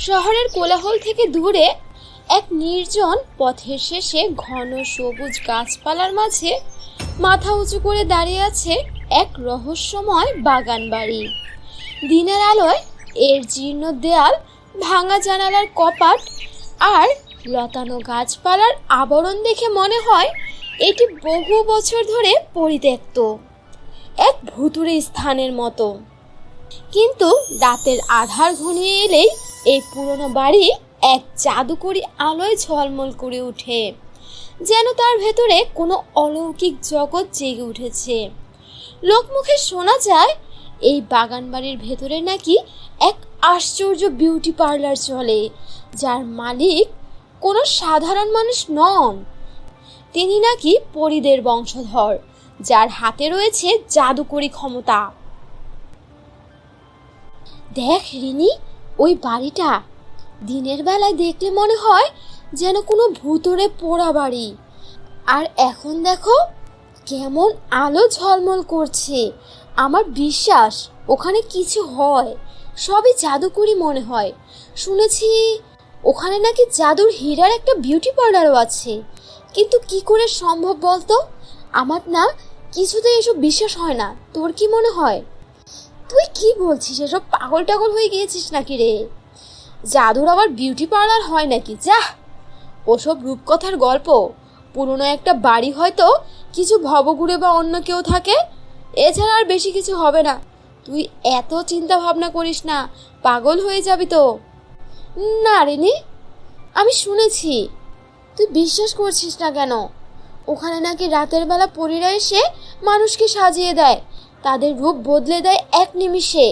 শহরের কোলাহল থেকে দূরে এক নির্জন পথের শেষে ঘন সবুজ গাছপালার মাঝে মাথা উঁচু করে দাঁড়িয়ে আছে এক রহস্যময় বাগান বাড়ি। দিনের আলোয় এর জীর্ণ দেয়াল, ভাঙা জানালার কপাট আর লতানো গাছপালার আবরণ দেখে মনে হয় এটি বহু বছর ধরে পরিত্যক্ত, এক ভুতুড়ে স্থানের মতো। কিন্তু রাতের আধার ঘনিয়ে এলেই এই পুরনো বাড়ি এক জাদুকরী আলোয় ঝলমল করে ওঠে, যেন তার ভেতরে কোনো অলৌকিক জগৎ জেগে উঠেছে। লোকমুখে শোনা যায় এই বাগান বাড়ির ভেতরে নাকি এক আশ্চর্য বিউটি পার্লার চলে, যার মালিক কোনো সাধারণ মানুষ নন। তিনি নাকি পরীদের বংশধর, যার হাতে রয়েছে জাদুকরী ক্ষমতা। দেখ রিনি, ওই বাড়িটা দিনের বেলায় দেখলে মনে হয় যেন কোনো ভূতরে পোড়া বাড়ি, আর এখন দেখো কেমন আলো ঝলমল করছে। আমার বিশ্বাস ওখানে কিছু হয়, সবই জাদুকরি মনে হয়। শুনেছি ওখানে নাকি জাদুর হীরার একটা বিউটি পার্লারও আছে, কিন্তু কি করে সম্ভব বলতো? আমার না কিছুতেই এসব বিশ্বাস হয় না। তোর কি মনে হয়? তুই কি বলছিস? এসব পাগল টাগল হয়ে গিয়েছিস নাকি রে? জাদুর আবার বিউটি পার্লার হয় নাকি? যা, ওসব রূপকথার গল্প। পুরনো একটা বাড়ি হয়তো কিছু ভবঘুরে বা অন্য কেউ থাকে, এছাড়া আর বেশি কিছু হবে না। তুই এত চিন্তা ভাবনা করিস না, পাগল হয়ে যাবি তো। না রিনি, আমি শুনেছি। তুই বিশ্বাস করছিস না কেন? ওখানে নাকি রাতের বেলা পরীরা এসে মানুষকে সাজিয়ে দেয়, তাদের রূপ বদলে দেয় এক নিমিষে।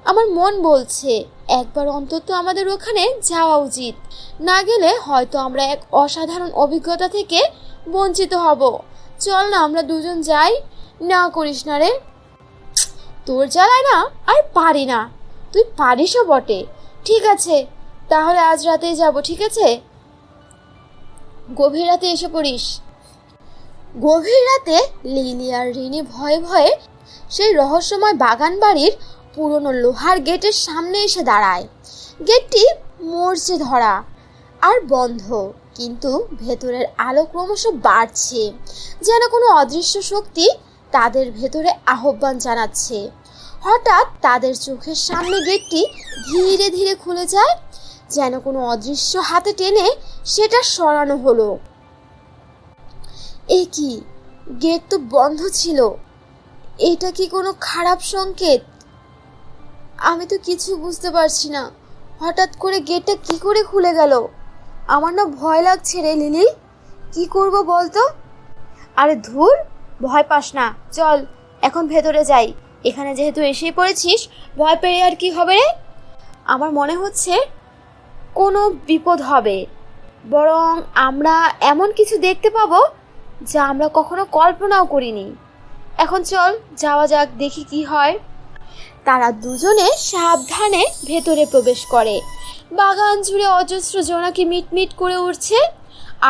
আমার মন বলছে একবার অন্তত আমাদের ওখানে যাওয়া উচিত। না গেলে হয়তো আমরা এক অসাধারণ অভিজ্ঞতা থেকে বঞ্চিত হব। চল না, আমরা দুজন যাই। না করিস না রে, তোর জ্বালায় না আর পারি না। তুই পারিসও বটে। ঠিক আছে, তাহলে আজ রাতেই যাব। ঠিক আছে, গভীর রাতে এসে পড়িস। গভীর রাতে লিলি আর রিনি ভয়ে ভয়ে সেই রহস্যময় বাগান বাড়ির পুরনো লোহার গেটের সামনে এসে দাঁড়ায়। গেটটি মরচে ধরা আর বন্ধ, কিন্তু ভেতরের আলো ক্রমশ বাড়ছে, যেন কোনো অদৃশ্য শক্তি তাদের ভেতরে আহ্বান জানাচ্ছে। হঠাৎ তাদের চোখের সামনে গেটটি ধীরে ধীরে খুলে যায়, যেন কোনো অদৃশ্য হাতে টেনে সেটা সরানো হলো। এ কি, গেট তো বন্ধ ছিল। এটা কি কোনো খারাপ সংকেত? আমি তো কিছু বুঝতে পারছি না। হঠাৎ করে গেটটা কি করে খুলে গেল? আমার না ভয় লাগছে রে লিলি। কি করব বলতো? আরে ধুর, ভয় পাস না, চল এখন ভেতরে যাই। এখানে যেহেতু এসেই পড়েছিস, ভয় পেয়ে আর কি হবে রে? আমার মনে হচ্ছে কোনো বিপদ হবে, বরং আমরা এমন কিছু দেখতে পাবো যা আমরা কখনো কল্পনাও করিনি। এখন চল যাওয়া যাক, দেখি কি হয়। তারা দুজনে সাবধানে ভেতরে প্রবেশ করে। বাগান জুড়ে অজস্র জোনাকি মিটমিট করে উঠছে,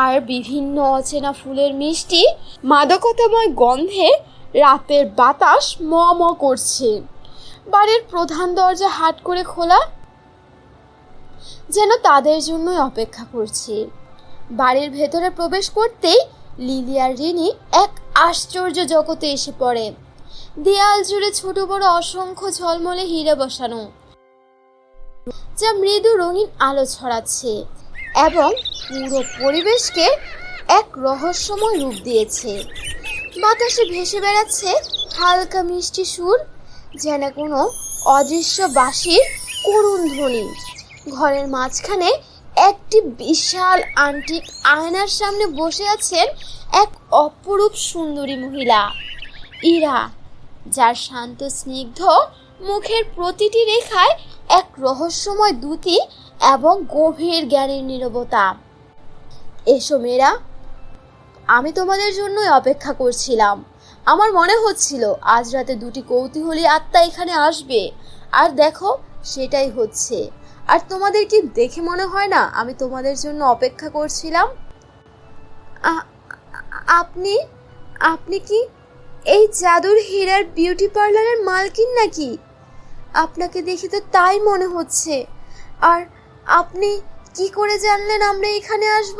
আর বিভিন্ন অচেনা ফুলের মিষ্টি মাদকতাময় গন্ধে রাতের বাতাস ম ম করছে। বাড়ির প্রধান দরজা হাট করে খোলা, যেন তাদের জন্যই অপেক্ষা করছে। বাড়ির ভেতরে প্রবেশ করতেই লিলি আর রিনি এক আশ্চর্য জগতে এসে পড়ে। দেয়াল জুড়ে ছোট বড় অসংখ্য ঝলমলে হীরা বসানো, যা মৃদু রঙিন আলো ছড়াচ্ছে এবং পুরো পরিবেশকে এক রহস্যময় রূপ দিয়েছে। বাতাসে ভেসে বেড়াচ্ছে হালকা মিষ্টি সুর, যেন কোনো অদৃশ্য বাঁশির করুণ ধ্বনি। ঘরের মাঝখানে একটি বিশাল আন্টিক আয়নার সামনে বসে আছেন এক অপরূপ সুন্দরী মহিলা, ইরা, যার শান্ত স্নিগ্ধ মুখের প্রতিটি রেখায় এক রহস্যময় দ্যুতি এবং গভীর জ্ঞানের নীরবতা। এসো মেয়েরা, আমি তোমাদের জন্যই অপেক্ষা করছিলাম। আমার মনে হচ্ছিল আজ রাতে দুটি কৌতূহলী আত্মা এখানে আসবে, আর দেখো সেটাই হচ্ছে। আর তোমাদের কি দেখে মনে হয় না আমি তোমাদের জন্য অপেক্ষা করছিলাম? আপনি আপনি কি এই জাদুর হীরার বিউটি পার্লারের মালকিন নাকি? আপনাকে দেখে তো তাই মনে হচ্ছে। আর আপনি কি করে জানলেন আমরা এখানে আসব?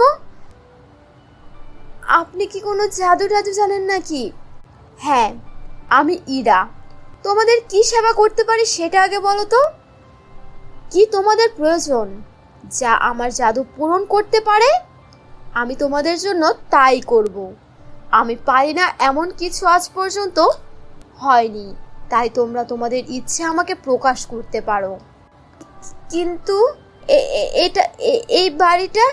আপনি কি কোনো জাদু টাদু জানেন নাকি? হ্যাঁ, আমি ইরা। তোমাদের কি সেবা করতে পারি সেটা আগে বলো তো। কি তোমাদের প্রয়োজন যা আমার জাদু পূরণ করতে পারে? আমি তোমাদের জন্য তাই করব। আমি পারি না এমন কিছু আজ পর্যন্ত হয়নি, তাই তোমরা তোমাদের ইচ্ছে আমাকে প্রকাশ করতে পারো। কিন্তু এই বাড়িটা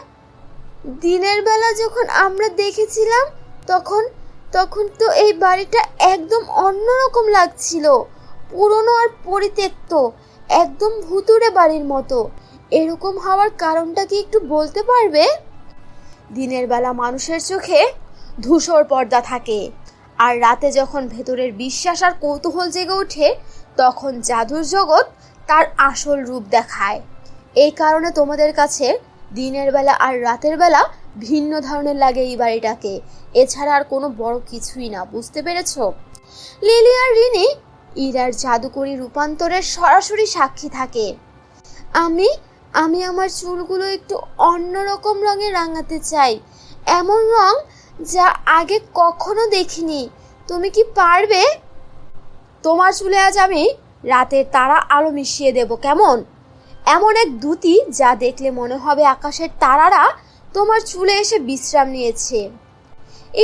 দিনের বেলা যখন আমরা দেখেছিলাম তখন তখন তো এই বাড়িটা একদম অন্যরকম লাগছিল, পুরনো আর পরিত্যক্ত, একদম ভুতুড়ে বাড়ির মতো। এরকম হওয়ার কারণটা কি একটু বলতে পারবে? দিনের বেলা মানুষের চোখে ধূসর পর্দা থাকে, আর রাতে যখন ভেতরের বিশ্বাস আর কৌতূহল জেগে ওঠে তখন জাদুর জগৎ তার আসল রূপ দেখায়। এই কারণে তোমাদের কাছে দিনের বেলা আর রাতের বেলা ভিন্ন ধরনের লাগে এই বাড়িটাকে। এছাড়া আর কোনো বড় কিছুই না, বুঝতে পেরেছো? লিলি আর রিনি ইরার জাদুকরী রূপান্তরের সরাসরি সাক্ষী থাকে। আমি আমি আমার চুলগুলো একটু অন্যরকম রঙে রাঙাতে চাই, এমন রং যা আগে কখনো দেখিনি। তুমি কি পারবে? তোমার চুলে আজ আমি রাতের তারা আলো মিশিয়ে দেব, কেমন? এমন এক দ্যুতি যা দেখলে মনে হবে আকাশের তারারা তোমার চুলে এসে বিশ্রাম নিয়েছে।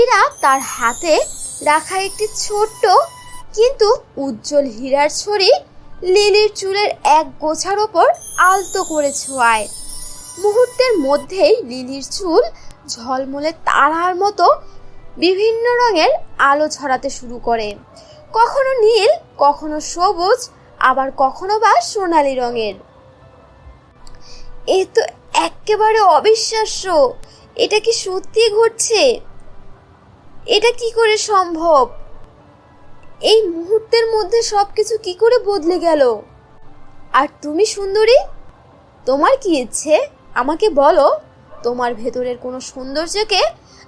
এরা তার হাতে রাখা একটি ছোট্ট কিন্তু উজ্জ্বল হীরার ছড়ি লিলির চুলের এক গোছার ওপর আলতো করে ছোঁয়ায়। মুহূর্তের মধ্যেই লিলির চুল ঝলমলে তারার মতো বিভিন্ন রঙের আলো ছড়াতে শুরু করে, কখনো নীল, কখনো সবুজ, আবার কখনো বা সোনালী রঙের। এ তো একেবারে অবিশ্বাস্য! এটা কি সত্যি ঘটছে? এটা কি করে সম্ভব? এই মুহূর্তের মধ্যে সবকিছু কি করে বদলে গেল? আর তুমি সুন্দরী, তোমার কি ইচ্ছে আমাকে বলো। তোমার ভেতরের কোনো সৌন্দর্যকে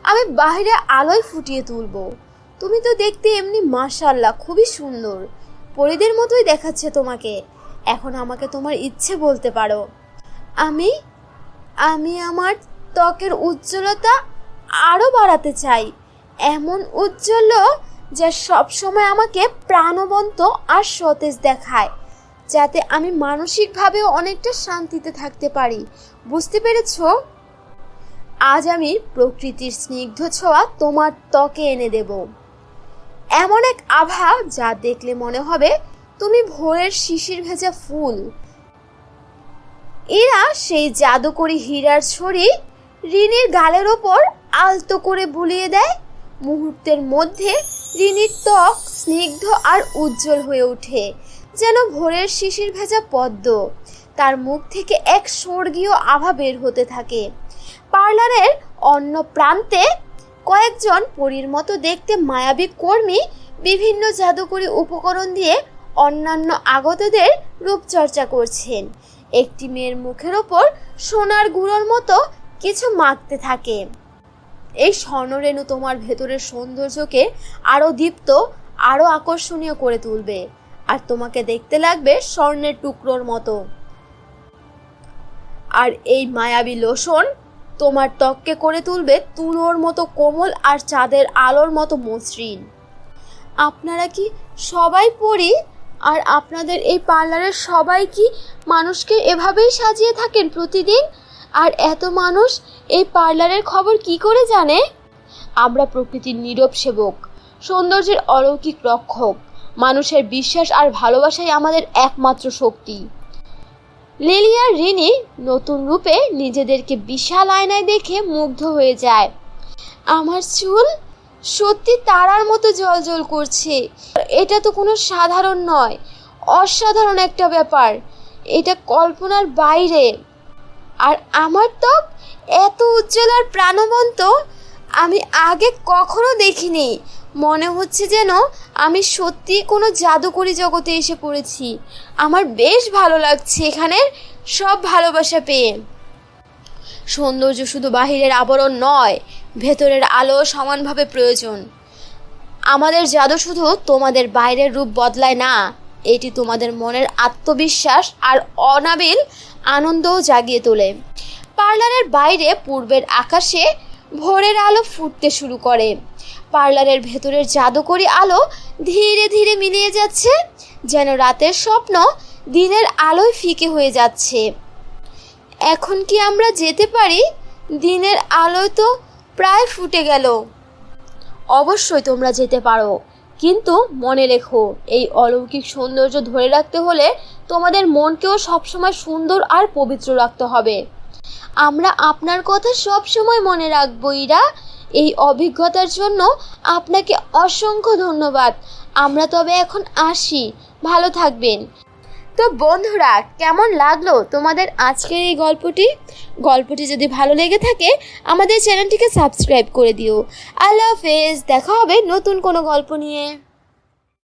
আমি বাইরে আলোয় ফুটিয়ে তুলব। তুমি তো দেখতে এমনি মাশাআল্লাহ খুবই সুন্দর, পরীদের মতোই দেখাচ্ছে তোমাকে। এখন আমাকে তোমার ইচ্ছে বলতে পারো। আমি আমি আমার ত্বকের উজ্জ্বলতা আরো বাড়াতে চাই, এমন উজ্জ্বল যা সবসময় আমাকে প্রাণবন্ত আর সতেজ দেখায়, যাতে আমি মানসিকভাবেও অনেকটা শান্তিতে থাকতে পারি। বুঝতে পেরেছো? আজ আমি প্রকৃতির স্নিগ্ধ ছোঁয়া তোমার ত্বকে এনে দেব, এমন এক আভা যা দেখলে মনে হবে তুমি ভোরের শিশির ভেজা ফুল। এরা সেই জাদুকরী হীরার ছড়ি রিনির গালের ওপর আলতো করে বুলিয়ে দেয়। মুহূর্তের মধ্যে রিনির ত্বক স্নিগ্ধ আর উজ্জ্বল হয়ে ওঠে, যেন ভোরের শিশির ভেজা পদ্ম। তার মুখ থেকে এক স্বর্গীয় আভা বের হতে থাকে। পার্লারের অন্য প্রান্তে কয়েকজন পরীর মতো দেখতে মায়াবী কর্মী বিভিন্ন জাদুকরী উপকরণ দিয়ে অন্যান্য আগতদের রূপচর্চা করছেন। একটি মেয়ের মুখের ওপর সোনার গুঁড়োর মতো কিছু মাখতে থাকে। এই স্বর্ণরেণু তোমার ভেতরের সৌন্দর্যকে আরো দীপ্ত, আরো আকর্ষণীয় করে তুলবে, আর তোমাকে দেখতে লাগবে স্বর্ণের টুকরোর মতো। আর এই মায়াবী লোশন তোমার ত্বককে করে তুলবে তুলোর মতো কোমল আর চাঁদের আলোর মতো মসৃণ। আপনারা কি সবাই পড়ি? আর আপনাদের এই পার্লারের সবাই কি মানুষকে এভাবেই সাজিয়ে থাকেন প্রতিদিন? আর এত মানুষ এই পার্লারের খবর কি করে জানে? আমরা প্রকৃতির নীরব সেবক, সৌন্দর্যের অলৌকিক রক্ষক। মানুষের বিশ্বাস আর ভালোবাসাই আমাদের একমাত্র শক্তি। লিলি আর রিনি নতুন রূপে নিজেদেরকে বিশাল আয়নায় দেখে মুগ্ধ হয়ে যায়। আমার চুল সত্যি তারার মতো জ্বলজ্বল করছে। এটা তো কোনো সাধারণ নয়, অসাধারণ একটা ব্যাপার। এটা কল্পনার বাইরে। আর আমার ত্বক এত উজ্জ্বল আর প্রাণবন্ত আমি আগে কখনো দেখিনি। মনে হচ্ছে যেন আমি সত্যি কোনো জাদুকরী জগতে এসে পড়েছি। আমার বেশ ভালো লাগছে এখানের সব ভালোবাসা পেয়ে। সৌন্দর্য শুধু বাহিরের আবরণ নয়, ভেতরের আলো সমানভাবে প্রয়োজন। আমাদের জাদু শুধু তোমাদের বাইরের রূপ বদলায় না, এটি তোমাদের মনের আত্মবিশ্বাস আর অনাবিল আনন্দও জাগিয়ে তোলে। পার্লারের বাইরে পূর্বের আকাশে ভোরের আলো ফুটতে শুরু করে। পার্লারের ভেতরের জাদুকরী আলো ধীরে ধীরে মিলিয়ে যাচ্ছে, যেন রাতের স্বপ্ন দিনের আলোয় ফিকে হয়ে যাচ্ছে। এখন কি আমরা যেতে পারি? দিনের আলোয় তো প্রায় ফুটে গেল। অবশ্যই তোমরা যেতে পারো, কিন্তু মনে রেখো, এই অলৌকিক সৌন্দর্য ধরে রাখতে হলে তোমাদের মনকেও সবসময় সুন্দর আর পবিত্র রাখতে হবে। আমরা আপনার কথা সব সময় মনে রাখবো ইরা। এই অভিজ্ঞতার জন্য আপনাকে অসংখ্য ধন্যবাদ। আমরা তবে এখন আসি, ভালো থাকবেন। তো বন্ধুরা, কেমন লাগলো তোমাদের আজকের এই গল্পটি যদি ভালো লেগে থাকে আমাদের চ্যানেলটিকে সাবস্ক্রাইব করে দিও। আল্লাহ হাফেজ, দেখা হবে নতুন কোনো গল্প নিয়ে।